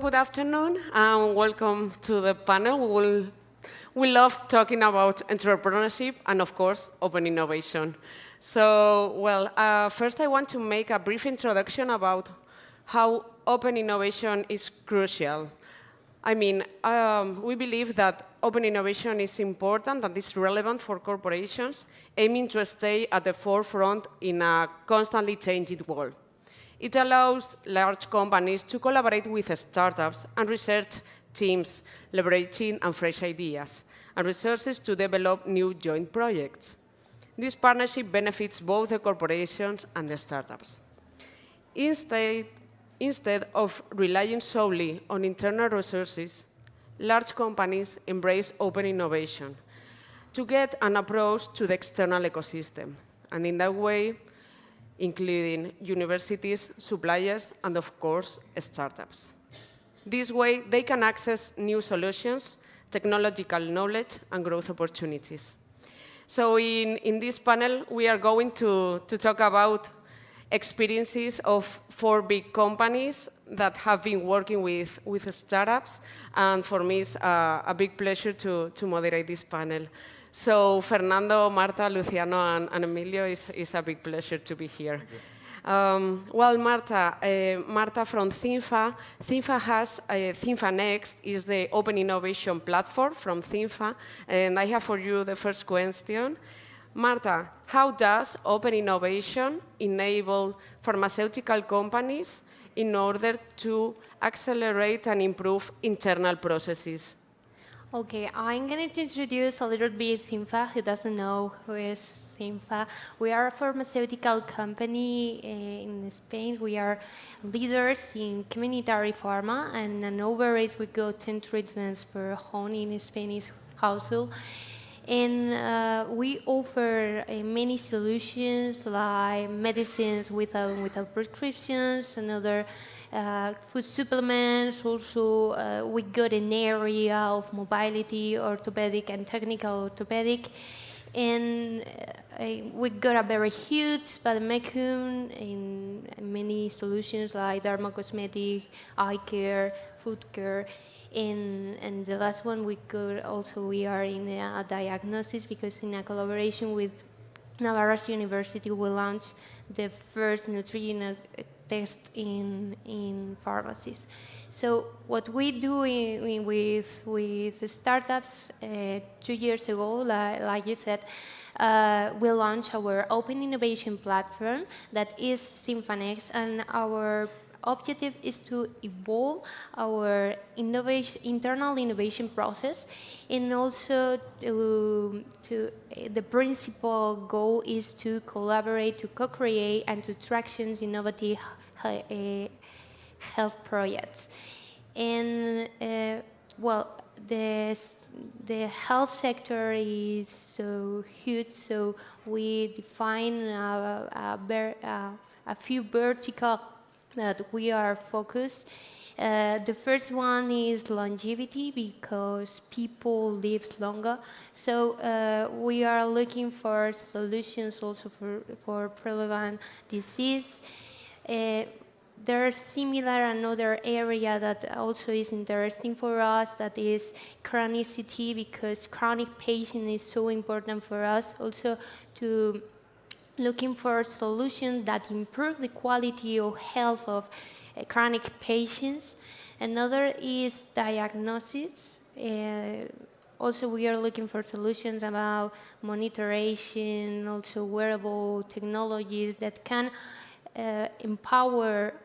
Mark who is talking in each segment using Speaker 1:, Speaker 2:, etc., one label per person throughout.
Speaker 1: good afternoon, and welcome to the panel. We love talking about entrepreneurship and, of course, open innovation. First I want to make a brief introduction about how open innovation is crucial. We believe that open innovation is important and is relevant for corporations aiming to stay at the forefront in a constantly changing world. It allows large companies to collaborate with startups and research teams, leveraging and fresh ideas and resources to develop new joint projects. This partnership benefits both the corporations and the startups. Instead of relying solely on internal resources, large companies embrace open innovation to get an approach to the external ecosystem, and in that way, including universities, suppliers, and of course, startups. This way, they can access new solutions, technological knowledge, and growth opportunities. So in this panel, we are going to talk about experiences of 4 big companies that have been working with startups, and for me, it's a big pleasure to moderate this panel. So Fernando, Marta, Luciano, and Emilio, it's a big pleasure to be here. Marta from ThinFA. ThinFA Next is the open innovation platform from ThinFA, and I have for you the first question. Marta, how does open innovation enable pharmaceutical companies in order to accelerate and improve internal processes?
Speaker 2: Okay, I'm going to introduce a little bit ThinFA. Who doesn't know who is ThinFA? We are a pharmaceutical company in Spain. We are leaders in communitary pharma, and on average we got 10 treatments per home in a Spanish household. And we offer many solutions like medicines without prescriptions and other food supplements. Also, we got an area of mobility, orthopedic and technical orthopedic. And we got a very huge vademecum in many solutions like dermocosmetic, eye care, food care. And the last one we are in a diagnosis, because in a collaboration with Navarra University we launched the first nutritional test in pharmacies. So what we do with startups 2 years ago, like you said, we launched our open innovation platform that is ThinFA Next, and our objective is to evolve our internal innovation process, and also the principal goal is to collaborate, to co-create, and to traction innovative health projects. And the health sector is so huge, so we define a few verticals that we are focused. The first one is longevity, because people live longer. So we are looking for solutions also for prevalent disease. There's similar another area that also is interesting for us, that is chronicity, because chronic patient is so important for us also to looking for solutions that improve the quality of health of chronic patients. Another is diagnosis. Also, we are looking for solutions about monitoring, also wearable technologies that can empower,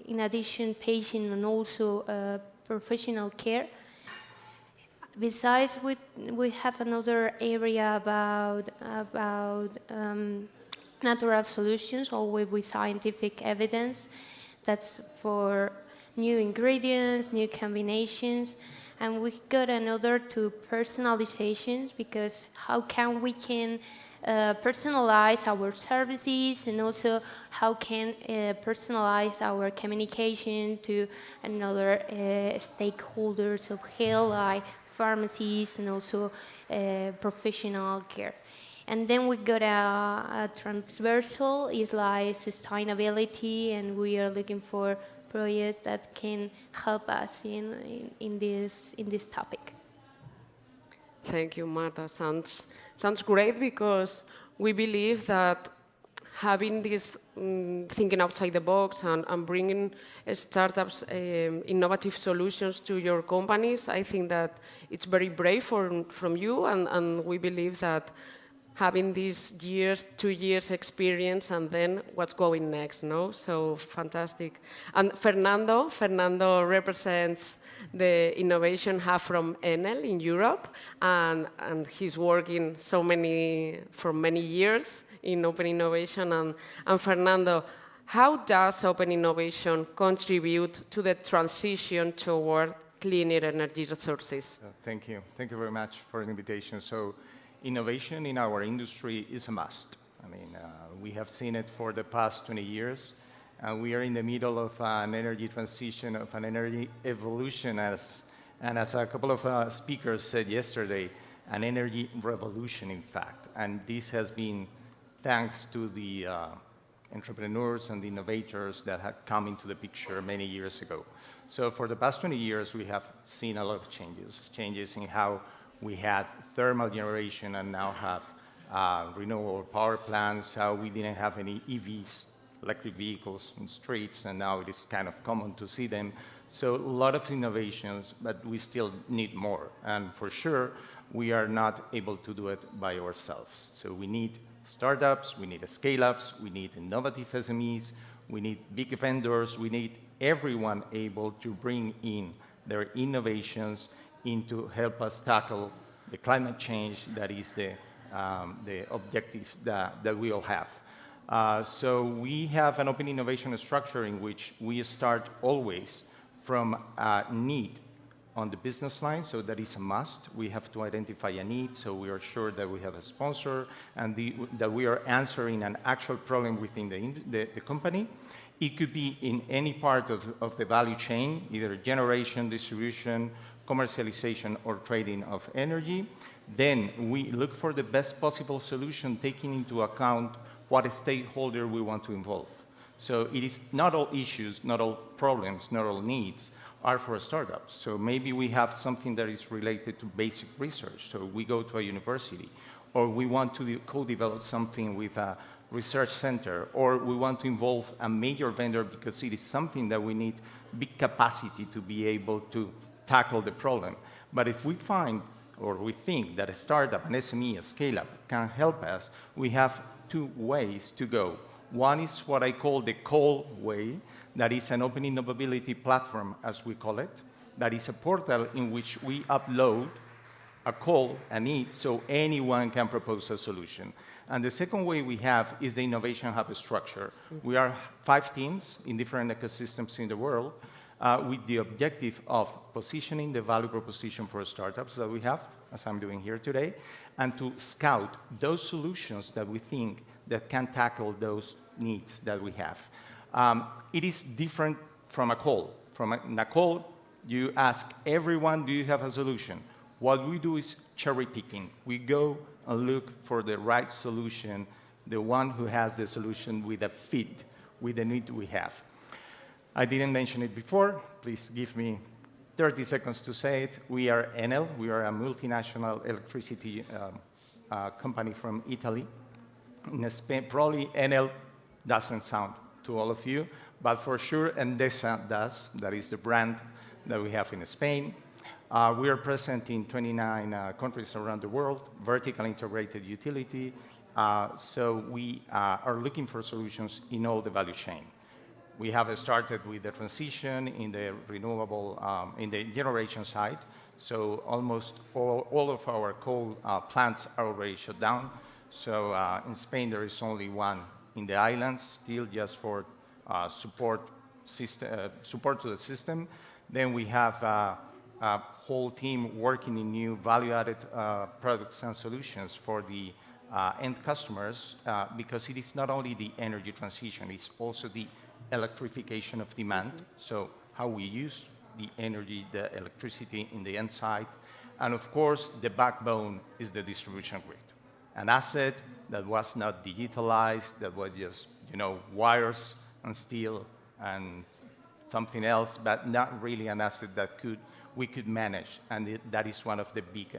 Speaker 2: in addition, patient and also professional care. Besides, we have another area about natural solutions, always with scientific evidence. That's for new ingredients, new combinations. And we got another to personalizations, because how can we personalize our services, and also how can personalize our communication to another stakeholders of health, like pharmacies and also professional care. And then we got a transversal, is like sustainability, and we are looking for projects that can help us in this topic.
Speaker 1: Thank you, Marta. Sounds great because we believe that having this thinking outside the box and bringing startups innovative solutions to your companies, I think that it's very brave from you, and we believe that having these 2 years experience and then what's going next, no? So fantastic. And Fernando represents the innovation hub from Enel in Europe, and he's working for many years in open innovation. And Fernando, how does open innovation contribute to the transition toward cleaner energy resources?
Speaker 3: Thank you. Thank you very much for the invitation. So innovation in our industry is a must. I mean, we have seen it for the past 20 years. We are in the middle of an energy transition, of an energy evolution, as a couple of speakers said yesterday, an energy revolution, in fact. And this has been thanks to the entrepreneurs and the innovators that had come into the picture many years ago. So for the past 20 years, we have seen a lot of changes in how we had thermal generation and now have renewable power plants, how we didn't have any EVs, electric vehicles in streets, and now it is kind of common to see them. So a lot of innovations, but we still need more. And for sure, we are not able to do it by ourselves. So we need startups, we need scale-ups, we need innovative SMEs, we need big vendors, we need everyone able to bring in their innovations in to help us tackle the climate change that is the objective that we all have. So we have an open innovation structure in which we start always from a need on the business line, so that is a must. We have to identify a need, so we are sure that we have a sponsor and that we are answering an actual problem within the company. It could be in any part of the value chain, either generation, distribution, commercialization, or trading of energy. Then we look for the best possible solution, taking into account what stakeholder we want to involve. So it is not all issues, not all problems, not all needs are for startups. So maybe we have something that is related to basic research. So we go to a university, or we want to co-develop something with a research center, or we want to involve a major vendor because it is something that we need big capacity to be able to tackle the problem. But if we find or we think that a startup, an SME, a scale-up can help us, we have two ways to go. One is what I call the call way, that is an open innovability platform, as we call it. That is a portal in which we upload a call, a need, so anyone can propose a solution. And the second way we have is the Innovation Hub structure. We are 5 teams in different ecosystems in the world with the objective of positioning the value proposition for startups that we have, as I'm doing here today, and to scout those solutions that we think that can tackle those needs that we have. It is different from a call. In a call, you ask everyone, do you have a solution? What we do is cherry picking. We go and look for the right solution, the one who has the solution with a fit with the need we have. I didn't mention it before. Please give me 30 seconds to say it. We are Enel. We are a multinational electricity company from Italy. In Spain, probably Enel doesn't sound to all of you, but for sure Endesa does. That is the brand that we have in Spain. We are present in 29 countries around the world, vertically integrated utility. So we are looking for solutions in all the value chain. We have started with the transition in the renewable, in the generation side. So almost all of our coal plants are already shut down. So in Spain, there is only one in the islands, still just for support to the system. Then we have a whole team working in new value-added products and solutions for the end customers, because it is not only the energy transition, it's also the electrification of demand. So how we use the energy, the electricity in the end site. And of course, the backbone is the distribution grid. An asset that was not digitalized, that was just, wires and steel and something else, but not really an asset that we could manage. And that is one of the big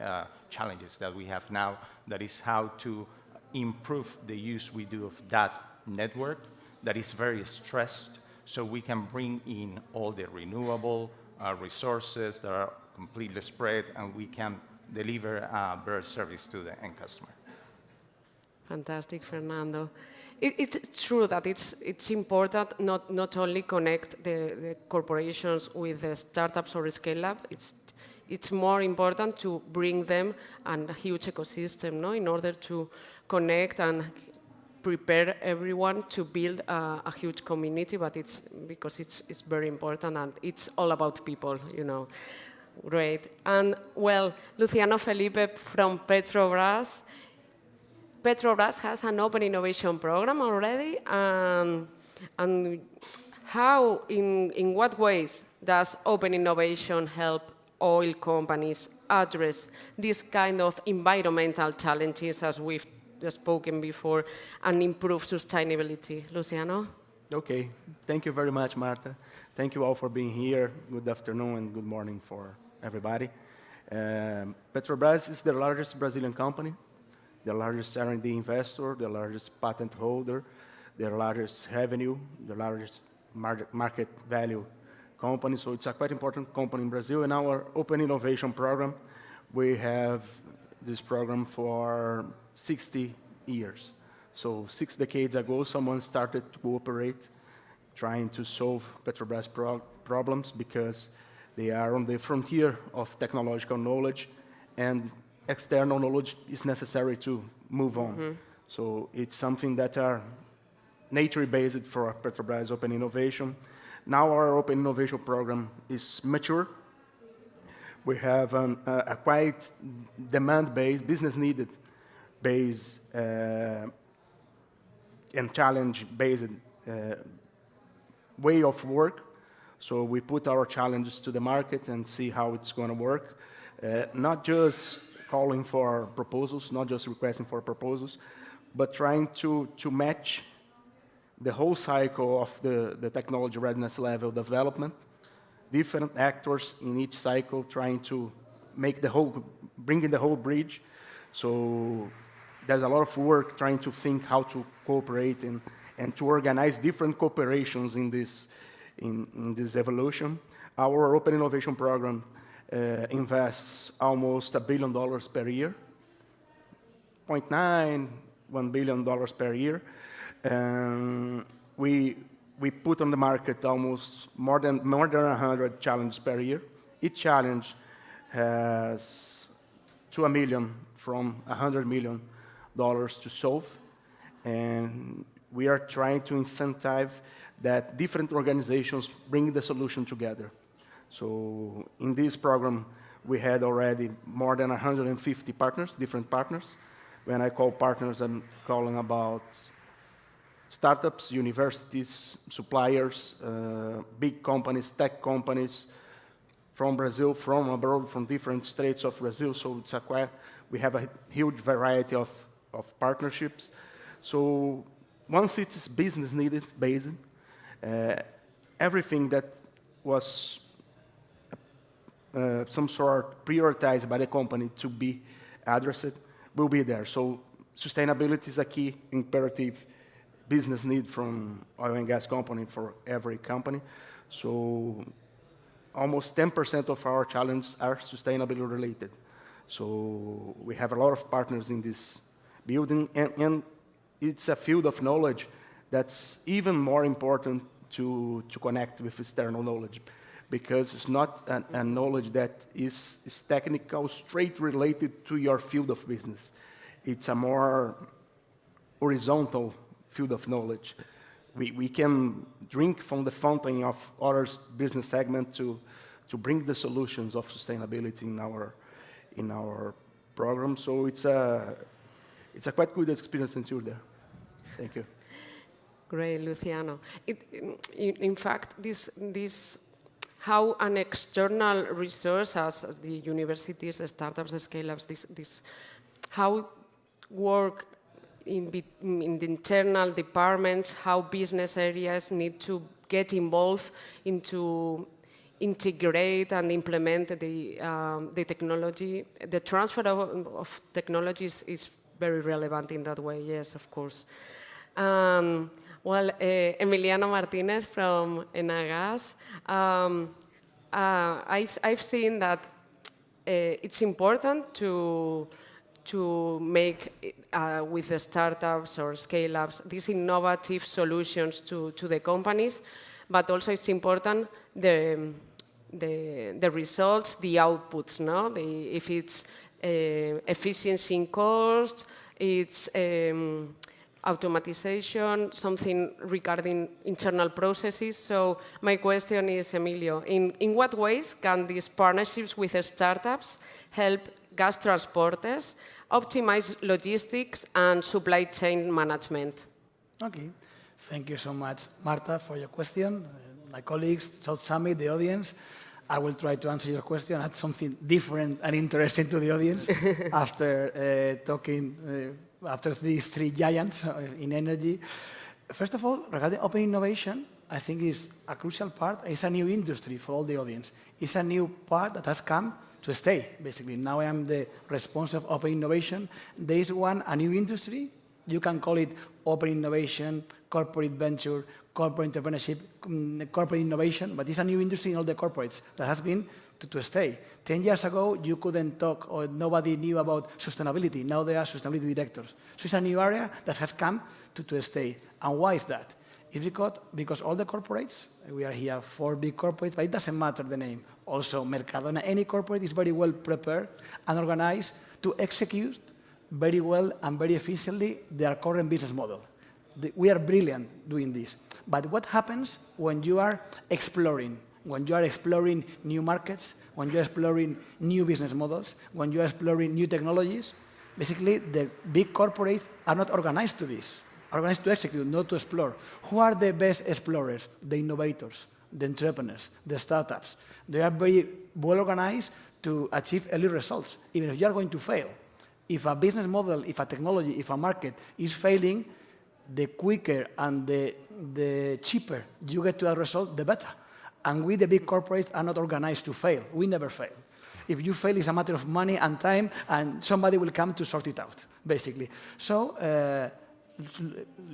Speaker 3: challenges that we have now. That is how to improve the use we do of that network that is very stressed, so we can bring in all the renewable resources that are completely spread, and we can deliver a better service to the end customer.
Speaker 1: Fantastic, Fernando. It's true that it's important not only connect the corporations with the startups or scale-up, it's more important to bring them a huge ecosystem, no, in order to connect and prepare everyone to build a huge community, but because it's very important and it's all about people, you know. Great. And well, Luciano Felipe from Petrobras. Petrobras has an open innovation program already, and how, in what ways does open innovation help oil companies address these kind of environmental challenges, as we've spoken before, and improve sustainability? Luciano?
Speaker 4: Okay, thank you very much, Marta. Thank you all for being here. Good afternoon and good morning for everybody. Petrobras is the largest Brazilian company, the largest R&D investor, the largest patent holder, the largest revenue, the largest market value company. So it's a quite important company in Brazil. In our Open Innovation Program, we have this program for 60 years. So 6 decades ago, someone started to cooperate, trying to solve Petrobras problems, because they are on the frontier of technological knowledge, and external knowledge is necessary to move on. So it's something that are nature-based for Petrobras Open Innovation. Now our Open Innovation Program is mature. We have a quite demand-based, business-needed base and challenge-based way of work. So we put our challenges to the market and see how it's going to work. Not just calling for proposals, not just requesting for proposals, but trying to match the whole cycle of the technology readiness level development, different actors in each cycle trying to make bringing the whole bridge. So there's a lot of work trying to think how to cooperate and to organize different cooperations in this evolution. Our Open Innovation Program invests almost $1 billion per year, 0.9, $1 billion per year. We put on the market almost more than 100 challenges per year. Each challenge has to $1 million from $100 million to solve, and we are trying to incentivize that different organizations bring the solution together. So in this program, we had already more than 150 partners, different partners. When I call partners, I'm calling about startups, universities, suppliers, big companies, tech companies from Brazil, from abroad, from different states of Brazil. So we have a huge variety of partnerships. So once it's business needed based, everything that was some sort prioritized by the company to be addressed will be there. So sustainability is a key imperative business need from oil and gas company for every company. So almost 10% of our challenges are sustainability related. So we have a lot of partners in this building, and it's a field of knowledge that's even more important to connect with external knowledge, because it's not a knowledge that is technical, straight related to your field of business. It's a more horizontal field of knowledge. We can drink from the fountain of other business segment to bring the solutions of sustainability in our program. So it's a quite good experience since you're there. Thank you.
Speaker 1: Great, Luciano. In fact, how an external resource, as the universities, the startups, the scale-ups, how work in the internal departments, how business areas need to get involved into integrate and implement the technology. The transfer of technologies is very relevant in that way, yes, of course. Well, Emiliano Martinez from Enagas. I've seen that it's important to make with the startups or scale-ups these innovative solutions to the companies, but also it's important the results, the outputs, no? If it's efficiency in cost, it's automatization, something regarding internal processes. So my question is, Emilio, in what ways can these partnerships with startups help gas transporters optimize logistics and supply chain management?
Speaker 5: Okay. Thank you so much, Marta, for your question. My colleagues, South Summit, the audience, I will try to answer your question, add something different and interesting to the audience after talking after these three giants in energy. First of all, regarding open innovation, I think is a crucial part. It's a new industry for all the audience. It's a new part that has come to stay, basically. Now I am the responsible of open innovation. There is a new industry. You can call it open innovation, corporate venture, corporate entrepreneurship, corporate innovation, but it's a new industry in all the corporates that has been to stay. 10 years ago, you couldn't talk or nobody knew about sustainability. Now there are sustainability directors. So it's a new area that has come to stay. And why is that? It's because all the corporates, we are here 4 big corporates, but it doesn't matter the name. Also, Mercadona, any corporate is very well prepared and organized to execute very well and very efficiently their current business model. We are brilliant doing this. But what happens when you are exploring? When you are exploring new markets, when you're exploring new business models, when you're exploring new technologies, basically the big corporates are not organized to this, organized to execute, not to explore. Who are the best explorers? The innovators, the entrepreneurs, the startups. They are very well organized to achieve early results, even if you are going to fail. If a business model, if a technology, if a market is failing, the quicker and the cheaper you get to that result, the better. And we, the big corporates, are not organized to fail. We never fail. If you fail, it's a matter of money and time, and somebody will come to sort it out, basically. So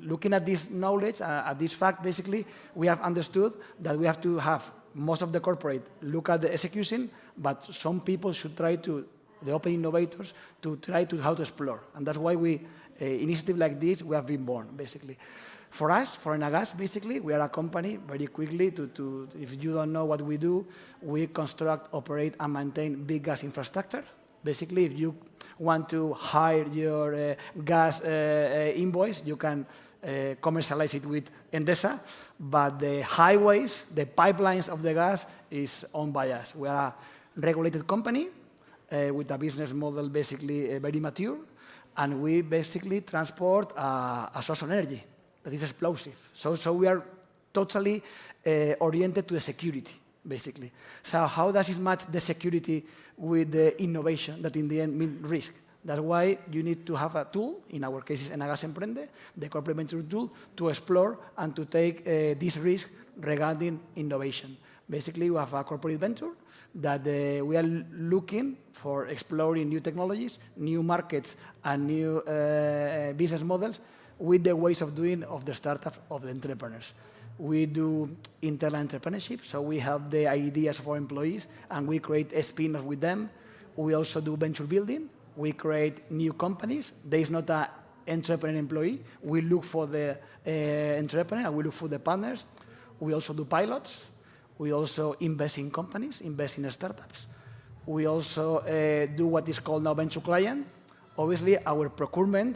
Speaker 5: looking at this knowledge, at this fact, basically, we have understood that we have to have most of the corporate look at the execution, but some people should try to, the open innovators, to try to how to explore. And that's why we, initiative like this, we have been born, basically. For us, for Enagas, basically, we are a company, very quickly, if you don't know what we do, we construct, operate, and maintain big gas infrastructure. Basically, if you want to hire your gas invoice, you can commercialize it with Endesa, but the highways, the pipelines of the gas is owned by us. We are a regulated company with a business model basically very mature, and we basically transport a source of energy that is explosive. So we are totally oriented to the security, basically. So how does it match the security with the innovation that in the end means risk? That's why you need to have a tool, in our case is Enagas Emprende, the corporate venture tool, to explore and to take this risk regarding innovation. Basically, we have a corporate venture that we are looking for exploring new technologies, new markets, and new business models with the ways of doing of the startups, of the entrepreneurs. We do internal entrepreneurship, so we help the ideas of our employees, and we create a spin-off with them. We also do venture building. We create new companies. There is not an entrepreneur employee. We look for the entrepreneur, and we look for the partners. We also do pilots. We also invest in companies, invest in startups. We also do what is called now venture client. Obviously, our procurement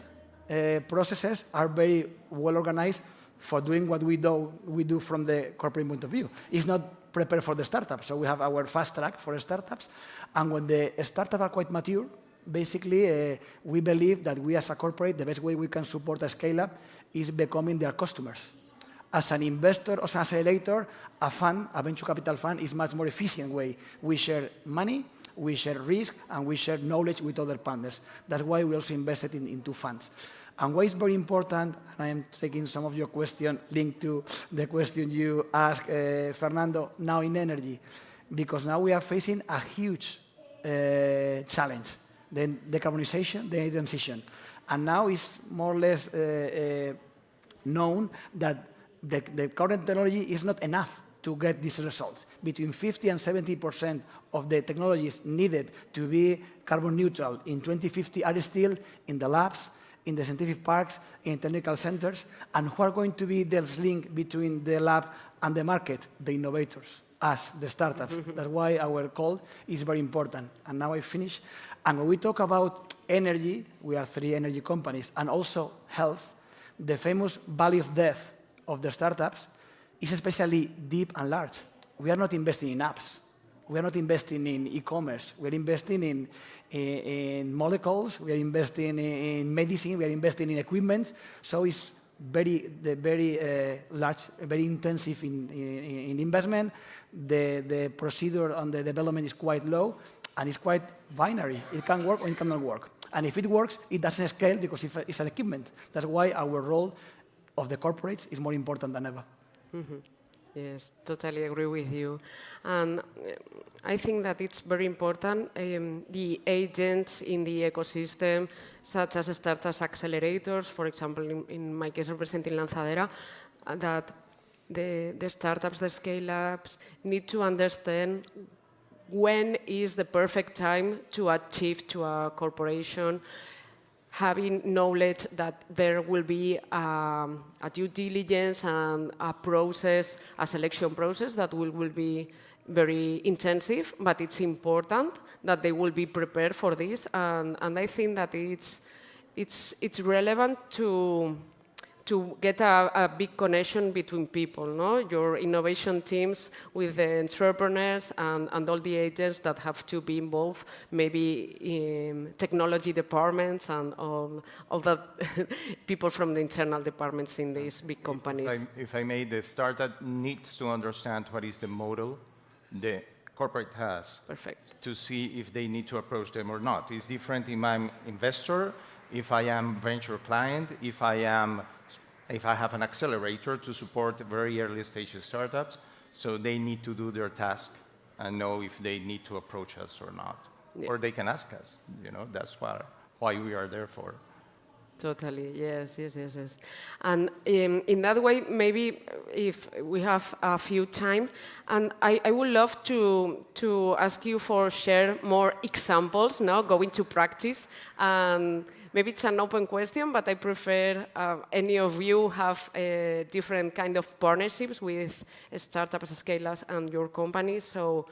Speaker 5: processes are very well organized for doing what we do from the corporate point of view. It's not prepared for the startup, so we have our fast track for startups. And when the startups are quite mature, basically, we believe that we as a corporate, the best way we can support a scale-up is becoming their customers. As an investor or as an accelerator, a fund, a venture capital fund, is a much more efficient way. We share money, we share risk, and we share knowledge with other partners. That's why we also invested in 2 funds. And why is very important, and I am taking some of your question linked to the question you asked, Fernando, now in energy, because now we are facing a huge challenge, then decarbonization, the energy transition. And now it's more or less known that the current technology is not enough to get these results. Between 50 and 70% of the technologies needed to be carbon neutral in 2050 are still in the labs, in the scientific parks, in technical centers, and who are going to be the link between the lab and the market? The innovators, us, the startups. That's why our call is very important. And now I finish. And when we talk about energy, we are 3 energy companies, and also health, the famous valley of death of the startups is especially deep and large. We are not investing in apps. We are not investing in e-commerce. We are investing in molecules. We are investing in medicine. We are investing in equipment. So it's very large, very intensive in investment. The procedure on the development is quite low, and it's quite binary. It can work or it cannot work. And if it works, it doesn't scale because it's an equipment. That's why our role of the corporates is more important than ever.
Speaker 1: Yes, totally agree with you. And I think that it's very important, the agents in the ecosystem, such as startups accelerators, for example, in my case representing Lanzadera, that the startups, the scale-ups need to understand when is the perfect time to achieve to a corporation, having knowledge that there will be a due diligence and a process, a selection process that will be very intensive, but it's important that they will be prepared for this. And I think that it's relevant to get a big connection between people, no? Your innovation teams with the entrepreneurs and all the agents that have to be involved, maybe in technology departments and all the people from the internal departments in these big companies.
Speaker 3: If I may, the startup needs to understand what is the model the corporate has.
Speaker 1: Perfect.
Speaker 3: To see if they need to approach them or not. It's different if I'm investor, if I am venture client, if I have an accelerator to support very early stage startups, so they need to do their task and know if they need to approach us or not.
Speaker 1: Yeah.
Speaker 3: Or they can ask us, that's why we are there for.
Speaker 1: Totally, yes. And in that way, maybe if we have a few time, and I would love to ask you for share more examples, now going to practice. And maybe it's an open question, but I prefer any of you have different kind of partnerships with startups, scale-ups, and your companies. So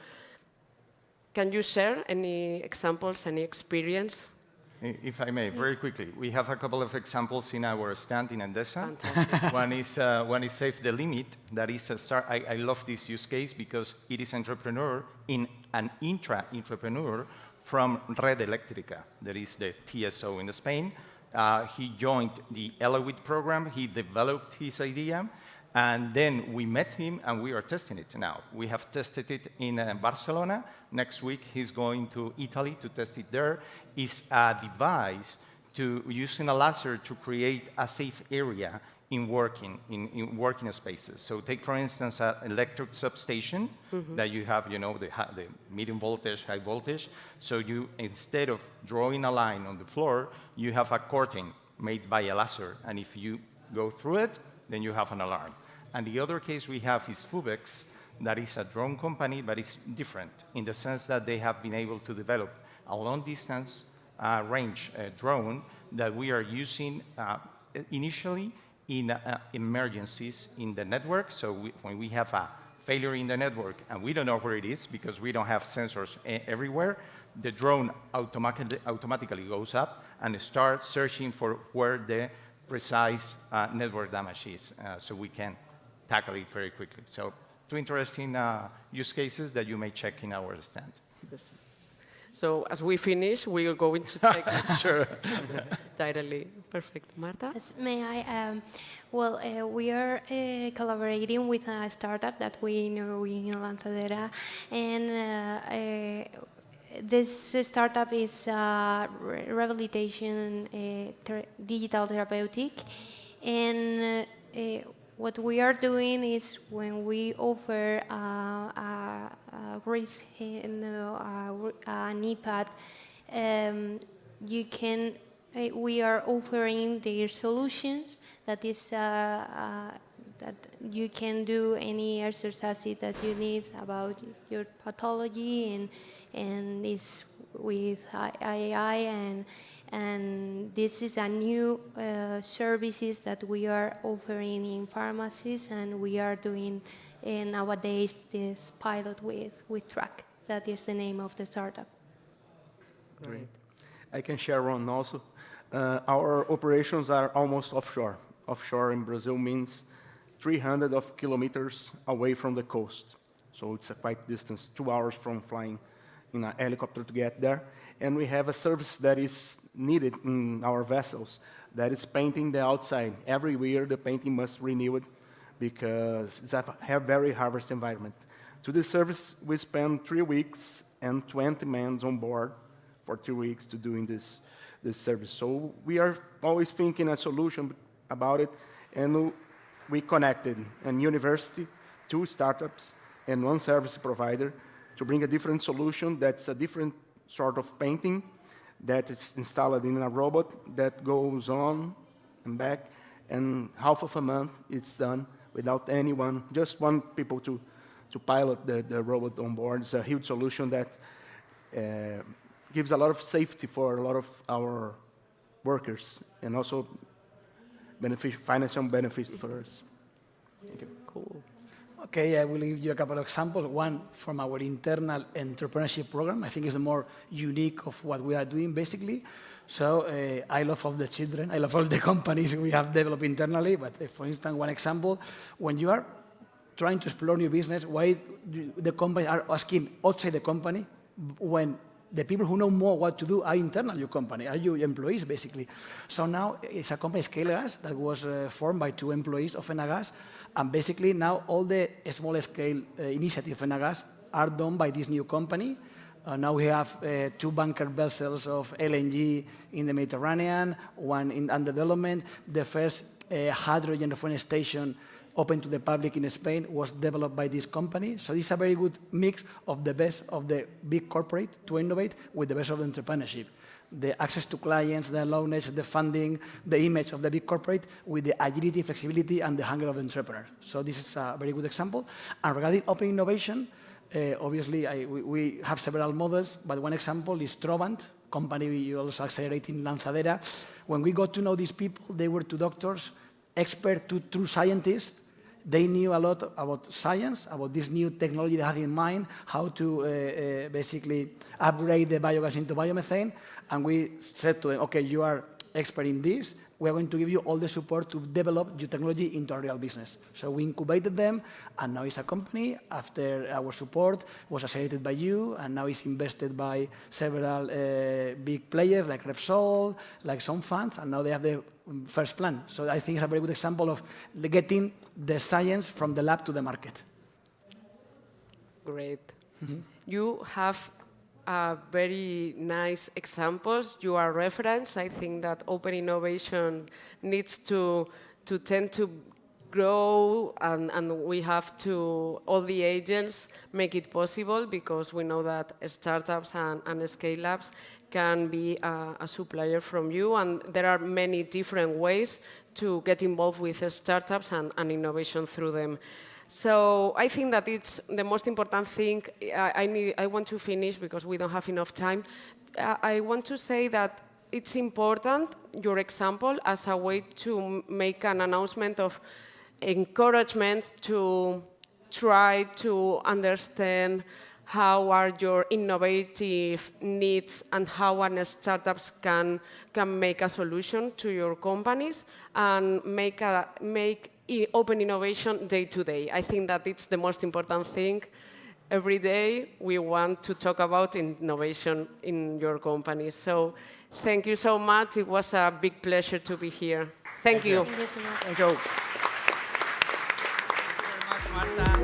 Speaker 1: can you share any examples, any experience?
Speaker 3: If I may, very quickly, we have a couple of examples in our stand in Endesa.
Speaker 1: Fantastic.
Speaker 3: One is Save the Limit. That is a start. I love this use case because it is an intra-entrepreneur from Red Eléctrica, that is the TSO in Spain. He joined the Elewit program. He developed his idea. And then we met him, and we are testing it now. We have tested it in Barcelona. Next week, he's going to Italy to test it there. It's a device using a laser to create a safe area in working spaces. So take, for instance, an electric substation that you have, the medium voltage, high voltage. So you, instead of drawing a line on the floor, you have a curtain made by a laser. And if you go through it, then you have an alarm. And the other case we have is Fubex, that is a drone company, but it's different in the sense that they have been able to develop a long-distance range drone that we are using initially in emergencies in the network. So when we have a failure in the network and we don't know where it is because we don't have sensors everywhere, the drone automatically goes up and starts searching for where the precise network damage is, so we can tackle it very quickly. So 2 interesting use cases that you may check in our stand.
Speaker 1: Yes. So as we finish, we are going to check
Speaker 3: Sure.
Speaker 1: directly. Perfect. Marta?
Speaker 2: Yes, may I? We are collaborating with a startup that we know in Lanzadera, and this startup is rehabilitation digital therapeutic, and what we are doing is when we offer a risk knee pad, you can. We are offering their solutions. That is that you can do any exercise that you need about your pathology, and is with AI, and this is a new services that we are offering in pharmacies, and we are doing nowadays this pilot with Track. That is the name of the startup.
Speaker 4: Great. I can share one also. Our operations are almost offshore. Offshore in Brazil means 300 kilometers away from the coast. So it's a quite distance, 2 hours from flying in a helicopter to get there. And we have a service that is needed in our vessels, that is painting the outside. Every year the painting must renew it because it's a very harvest environment. To this service, we spend 3 weeks and 20 men on board for 2 weeks to doing this service. So we are always thinking a solution about it, and we connected a university, 2 startups, and 1 service provider to bring a different solution that's a different sort of painting that is installed in a robot that goes on and back, and half of a month it's done without anyone, just 1 people to pilot the robot on board. It's a huge solution that gives a lot of safety for a lot of our workers, and also financial benefits for us. Thank you.
Speaker 1: Cool.
Speaker 5: Okay, I will give you a couple of examples. One from our internal entrepreneurship program. I think is the more unique of what we are doing, basically. So I love all the children. I love all the companies we have developed internally. But for instance, one example, when you are trying to explore new business, why the companies are asking outside the company when the people who know more what to do are internal your company, are your employees, basically. So now it's a company, Scalegas, that was formed by 2 employees of Enagás, and basically now all the small-scale initiatives of Enagás are done by this new company. Now we have 2 bunker vessels of LNG in the Mediterranean, 1 under development. The first hydrogen refueling station open to the public in Spain was developed by this company. So this is a very good mix of the best of the big corporate to innovate with the best of the entrepreneurship. The access to clients, the knowledge, the funding, the image of the big corporate with the agility, flexibility, and the hunger of the entrepreneur. So this is a very good example. And regarding open innovation, obviously we have several models, but one example is Trovant, company we also accelerate in Lanzadera. When we got to know these people, they were 2 doctors, expert to true scientists. They knew a lot about science, about this new technology they had in mind, how to basically upgrade the biogas into biomethane. And we said to them, okay, you are expert in this. We are going to give you all the support to develop your technology into a real business. So we incubated them, and now it's a company. After our support was accelerated by you, and now it's invested by several big players like Repsol, like some funds, and now they have the first plan. So I think it's a very good example of getting the science from the lab to the market.
Speaker 1: Great. You have very nice examples. You are reference. I think that open innovation needs to tend to grow, and we have to, all the agents, make it possible, because we know that startups and scale-ups can be a supplier from you, and there are many different ways to get involved with startups and innovation through them. So I think that it's the most important thing. I want to finish because we don't have enough time. I want to say that it's important, your example, as a way to make an announcement of encouragement to try to understand how are your innovative needs and how startups can make a solution to your companies and make open innovation day to day. I think that it's the most important thing. Every day we want to talk about innovation in your company. So thank you so much. It was a big pleasure to be here. Thank you.
Speaker 2: Thank you so much.
Speaker 5: Thank you.
Speaker 6: Thank you very much, Marta.